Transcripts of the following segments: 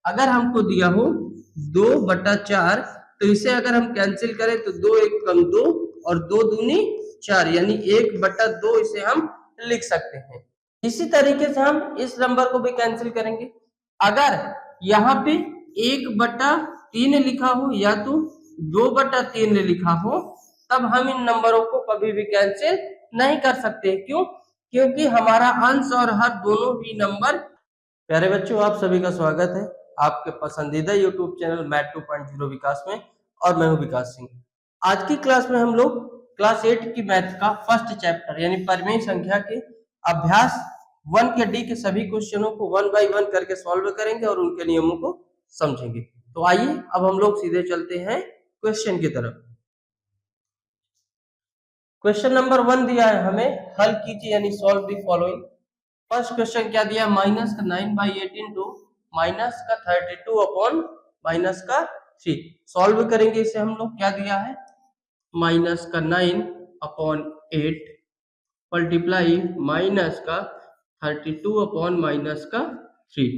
अगर हमको दिया हो 2/4, तो इसे अगर हम कैंसिल करें तो 2 1 कम 2 और 2 दूनी 4, यानी 1/2 इसे हम लिख सकते हैं। इसी तरीके से हम इस नंबर को भी कैंसिल करेंगे। अगर यहाँ पे 1/3 लिखा हो या तो 2/3 लिखा हो, तब हम इन नंबरों को कभी भी कैंसिल नहीं कर सकते। क्यों? क्योंकि हमारा अंश और हर दोनों ही नंबर। प्यारे बच्चों, आप सभी का स्वागत है आपके पसंदीदा YouTube चैनल मैथ 2.0 विकास में, और मैं हूं विकास सिंह। आज की क्लास में हम लोग क्लास 8 की मैथ का फर्स्ट चैप्टर यानी परिमेय संख्या के अभ्यास 1 के डी के सभी क्वेश्चनों को 1 बाय 1 करके सॉल्व करेंगे और उनके नियमों को समझेंगे। तो आइए अब हम लोग सीधे चलते हैं क्वेश्चन की तरफ। क्वेश्चन नंबर 1 दिया है हमें, हल कीजिए यानी solve the following. First question क्या दिया? -9/18 टू -32 अपॉन -3। सॉल्व करेंगे इसे हम लोग। क्या दिया है? -9/8 मल्टीप्लाई -32 अपॉन -3।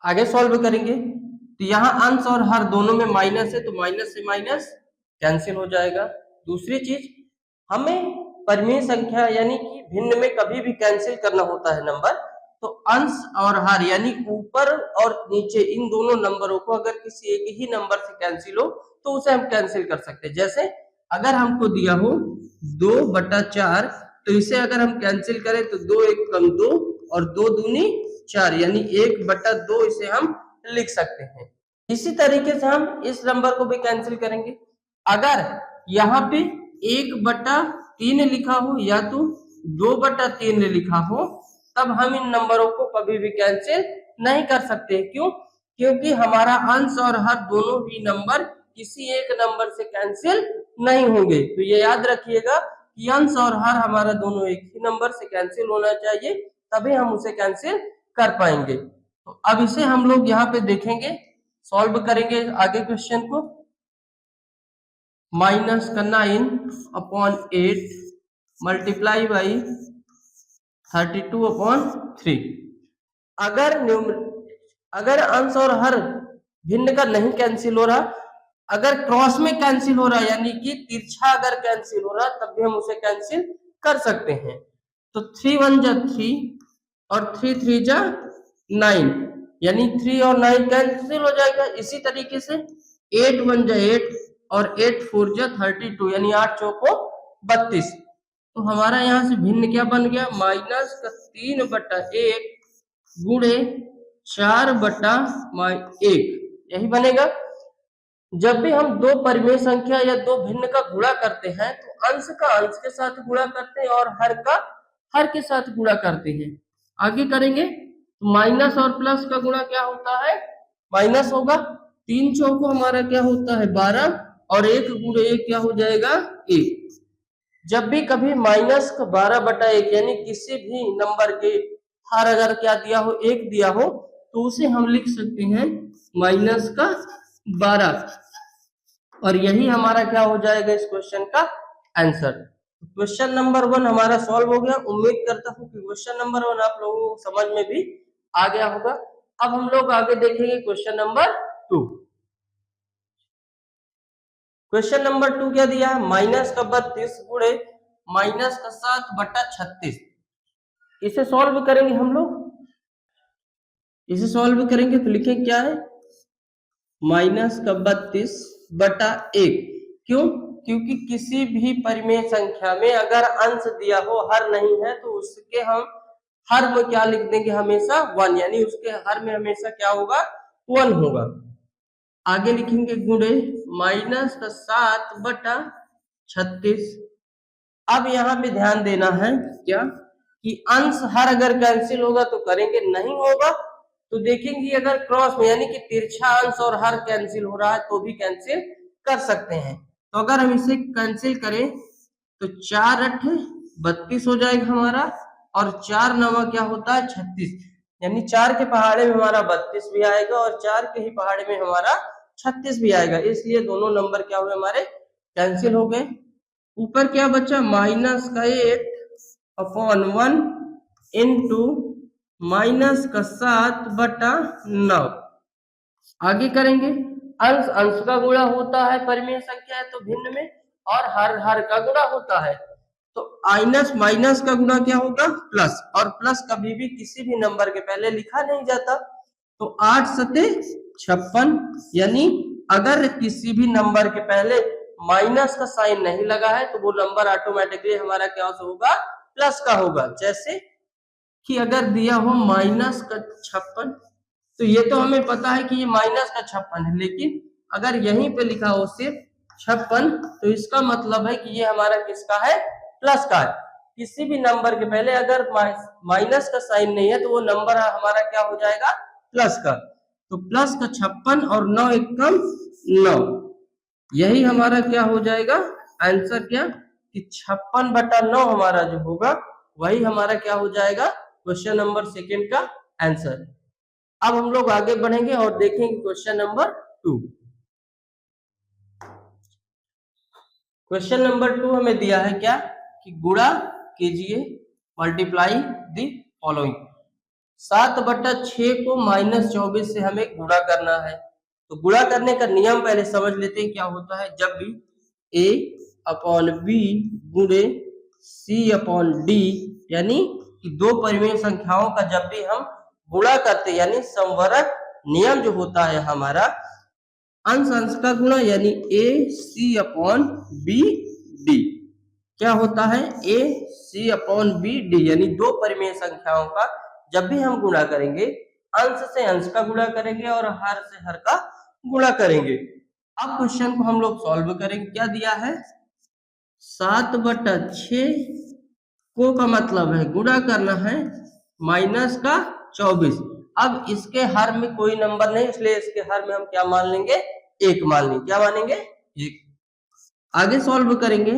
आगे सॉल्व करेंगे तो यहाँ अंश और हर दोनों में माइनस है, तो माइनस से माइनस कैंसिल हो जाएगा। दूसरी चीज, हमें परिमेय संख्या यानी कि भिन्न में कभी भी कैंसिल करना होता है नंबर, तो अंश और हर यानी ऊपर और नीचे इन दोनों नंबरों को अगर किसी एक ही नंबर से कैंसिल हो तो उसे हम कैंसिल कर सकते हैं। जैसे अगर हमको दिया हो 2/4, तो इसे अगर हम कैंसिल करें तो 2 1 कम 2 और 2 दूनी 4, यानी 1/2 इसे हम लिख सकते हैं। इसी तरीके से हम इस नंबर को भी कैंसिल करेंगे। अगर यहाँ पे 1/3 लिखा हो या तो 2/3 लिखा हो, तब हम इन नंबरों को कभी भी कैंसिल नहीं कर सकते। क्यों? क्योंकि हमारा अंश और हर दोनों ही नंबर किसी एक नंबर से कैंसिल नहीं होंगे। तो ये याद रखिएगा कि अंश और हर हमारा दोनों एक ही नंबर से कैंसिल होना चाहिए, तभी हम उसे कैंसिल कर पाएंगे। तो अब इसे हम लोग यहाँ पे देखेंगे, सॉल्व करेंगे आगे क्वेश्चन को। -9/8 मल्टीप्लाई बाई 32/3। अगर अंश और हर भिन्न का नहीं कैंसिल हो रहा, अगर क्रॉस में कैंसिल हो रहा यानी कि तिरछा अगर कैंसिल हो रहा, तब भी हम उसे कैंसिल कर सकते हैं। तो 3 1 जा 3 और 3 3 जा 9, यानी 3 और 9 कैंसिल हो जाएगा। इसी तरीके से 8 1 जा 8 और 8 4 जा 32, यानी 8 चौको 32। तो हमारा यहाँ से भिन्न क्या बन गया? -3/1 गुणे 4/1, यही बनेगा। जब भी हम दो परिमेय संख्या या दो भिन्न का गुणा करते हैं तो अंश का अंश के साथ गुणा करते हैं और हर का हर के साथ गुणा करते हैं। आगे करेंगे तो माइनस और प्लस का गुणा क्या होता है? माइनस होगा। 3 चौको हमारा क्या होता है? 12 और 1 गुणे 1 क्या हो जाएगा? 1। जब भी कभी -12/1 यानी किसी भी नंबर के हर अगर क्या दिया हो? 1 दिया हो, तो उसे हम लिख सकते हैं -12, और यही हमारा क्या हो जाएगा इस क्वेश्चन का आंसर। क्वेश्चन नंबर 1 हमारा सॉल्व हो गया। उम्मीद करता हूँ कि क्वेश्चन नंबर 1 आप लोगों को समझ में भी आ गया होगा। अब हम लोग आगे देखेंगे क्वेश्चन नंबर 2। क्वेश्चन नंबर 2 क्या दिया? -32 गुणे -7/36। इसे सॉल्व करेंगे हम लोग। इसे सॉल्व करेंगे तो लिखें क्या है? -32/1। क्यों? क्योंकि किसी भी परिमेय संख्या में अगर अंश दिया हो, हर नहीं है, तो उसके हम हर में क्या लिख देंगे? हमेशा 1, यानी उसके हर में हमेशा क्या होगा? 1 होगा। आगे लिखेंगे गुणे -7/36। अब यहाँ पे ध्यान देना है क्या कि अंश हर अगर कैंसिल होगा तो करेंगे, नहीं होगा तो देखेंगे अगर क्रॉस में यानी कि तिरछा अंश और हर कैंसिल हो रहा है तो भी कैंसिल कर सकते हैं। तो अगर हम इसे कैंसिल करें तो 4 8 32 हो जाएगा हमारा, और 4 9 क्या होता है? 36, यानी 4 के पहाड़े में हमारा 32 भी आएगा और 4 के ही पहाड़े में हमारा 36 भी आएगा। इसलिए दोनों नंबर क्या हुए? हमारे कैंसिल हो गए। ऊपर क्या बचा? -8/1 इंटू -7/9। आगे करेंगे, अंश अंश का गुणा होता है परिमेय संख्या है तो भिन्न में, और हर हर का गुणा होता है। तो माइनस माइनस का गुणा क्या होगा, प्लस, और प्लस कभी भी किसी भी नंबर के पहले लिखा नहीं जाता। तो 8 सते 56, यानी अगर किसी भी नंबर के पहले माइनस का साइन नहीं लगा है तो वो नंबर ऑटोमेटिकली हमारा क्या होगा, प्लस का होगा। जैसे कि अगर दिया हो माइनस का 56, तो ये तो हमें पता है कि ये माइनस का 56 है, लेकिन अगर यहीं पे लिखा हो सिर्फ 56, तो इसका मतलब है कि ये हमारा किसका है, प्लस का है। किसी भी नंबर के पहले अगर माइनस का साइन नहीं है तो वो नंबर हमारा क्या हो जाएगा, प्लस का। तो प्लस का 56 और 9 एकम 9, यही हमारा क्या हो जाएगा आंसर, क्या कि 56/9 हमारा जो होगा वही हमारा क्या हो जाएगा क्वेश्चन नंबर सेकंड का आंसर। अब हम लोग आगे बढ़ेंगे और देखेंगे क्वेश्चन नंबर 2। क्वेश्चन नंबर 2 हमें दिया है क्या कि गुणा कीजिए, मल्टीप्लाई दी फॉलोइंग। 7/6 को -24 से हमें गुणा करना है। तो गुणा करने का नियम पहले समझ लेते हैं क्या होता है। जब भी a/b गुणे c/d, यानी कि दो परिमेय संख्याओं का जब भी हम गुणा करते यानी संवरक नियम जो होता है हमारा, अंश अंश का गुणा यानी ac/bd क्या होता है, ac/bd, यानी दो परिमेय संख्याओं का जब भी हम गुणा करेंगे, अंश से अंश का गुणा करेंगे और हर से हर का गुणा करेंगे। अब क्वेश्चन को हम लोग सॉल्व करेंगे। क्या दिया है, 7/6 को का मतलब है गुणा करना है माइनस का 24। अब इसके हर में कोई नंबर नहीं, इसलिए इसके हर में हम क्या मान लेंगे, 1 मान लेंगे। क्या मानेंगे, 1। आगे सॉल्व करेंगे,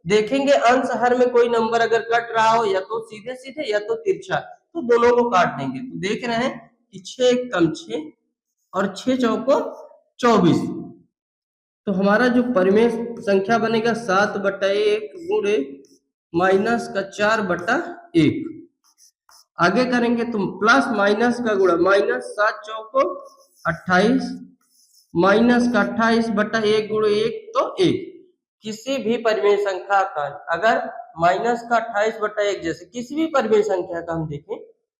देखेंगे अंश हर में कोई नंबर अगर कट रहा हो, या तो सीधे सीधे या तो तिरछा, तो दोनों को काट देंगे। तो देख रहे हैं कि 6 कम 6 और 6 चौको 24। तो हमारा जो परिमेय संख्या बनेगा 7/1 गुणे माइनस का 4/1। आगे करेंगे तो प्लस माइनस का गुणा, -7 चौको 28, माइनस का 28/1 गुणे 1 तो 1। किसी भी परिमेय संख्या का अगर माइनस का 28/1 जैसे किसी भी परिमेय संख्या का हम देखें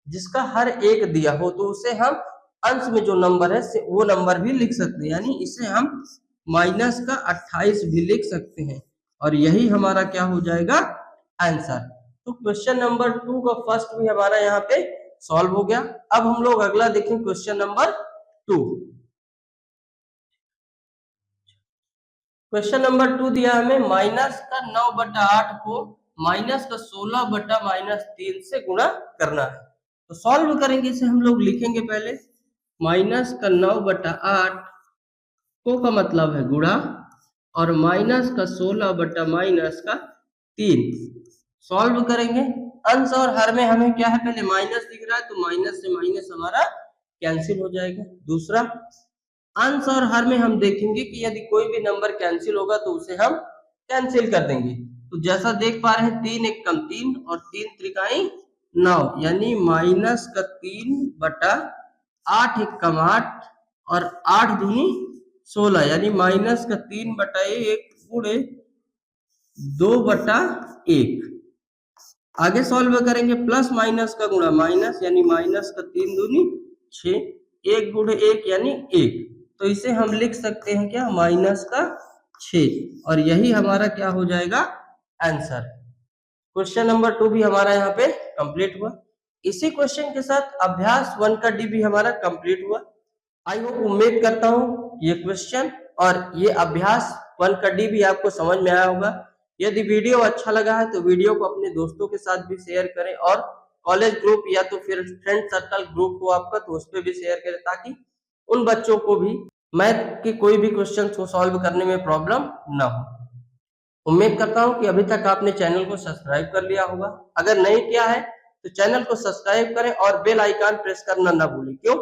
जिसका हर एक दिया हो, तो उसे हम अंश में जो नंबर है वो नंबर भी लिख सकते हैं, यानी इसे हम माइनस का 28 भी लिख सकते हैं, और यही हमारा क्या हो जाएगा आंसर। तो क्वेश्चन नंबर 2 का फर्स्ट भी हमारा यहाँ पे सॉल्व हो गया। अब हम लोग अगला देखें क्वेश्चन नंबर 2। क्वेश्चन नंबर 2 दिया हमें माइनस का 9/8 को माइनस का 16/-3 से गुणा करना है। तो सॉल्व करेंगे इसे, हम लोग लिखेंगे पहले माइनस का 9/8 को का मतलब है गुणा, और माइनस का 16/-3 सॉल्व करेंगे। अंश और हर में हमें क्या है, पहले माइनस दिख रहा है तो माइनस से माइनस हमारा कैंसिल हो जाएगा। दूसरा, अंश और हर में हम देखेंगे कि यदि कोई भी नंबर कैंसिल होगा तो उसे हम कैंसिल कर देंगे। तो जैसा देख पा रहे हैं 3 एक कम 3 और 3 त्रिकाई 9, यानी माइनस का 3/8 एक कम 8 और 8 दूनी 16, यानी माइनस का 3/1 गुणे 2/1। आगे सॉल्व करेंगे, प्लस माइनस का गुणा माइनस, यानी माइनस का 3 दूनी 6, 1 गुणे 1 यानी 1। तो इसे हम लिख सकते हैं क्या, माइनस का 6, और यही हमारा क्या हो जाएगा आंसर। क्वेश्चन नंबर 2 भी हमारा यहाँ पे कंप्लीट हुआ। इसी क्वेश्चन के साथ अभ्यास 1 का डी भी हमारा कंप्लीट हुआ। आई होप, उम्मीद करता हूँ ये क्वेश्चन और ये अभ्यास 1 का डी भी आपको समझ में आया होगा। यदि वीडियो अच्छा लगा है तो वीडियो को अपने दोस्तों के साथ भी शेयर करें, और कॉलेज ग्रुप या तो फिर फ्रेंड सर्कल ग्रुप हो आपका तो उस पर भी शेयर करें, ताकि उन बच्चों को भी मैथ के कोई भी क्वेश्चन को सॉल्व करने में प्रॉब्लम ना हो। उम्मीद करता हूं कि अभी तक आपने चैनल को सब्सक्राइब कर लिया होगा। अगर नहीं किया है तो चैनल को सब्सक्राइब करें और बेल आइकन प्रेस करना ना भूलें। क्यों?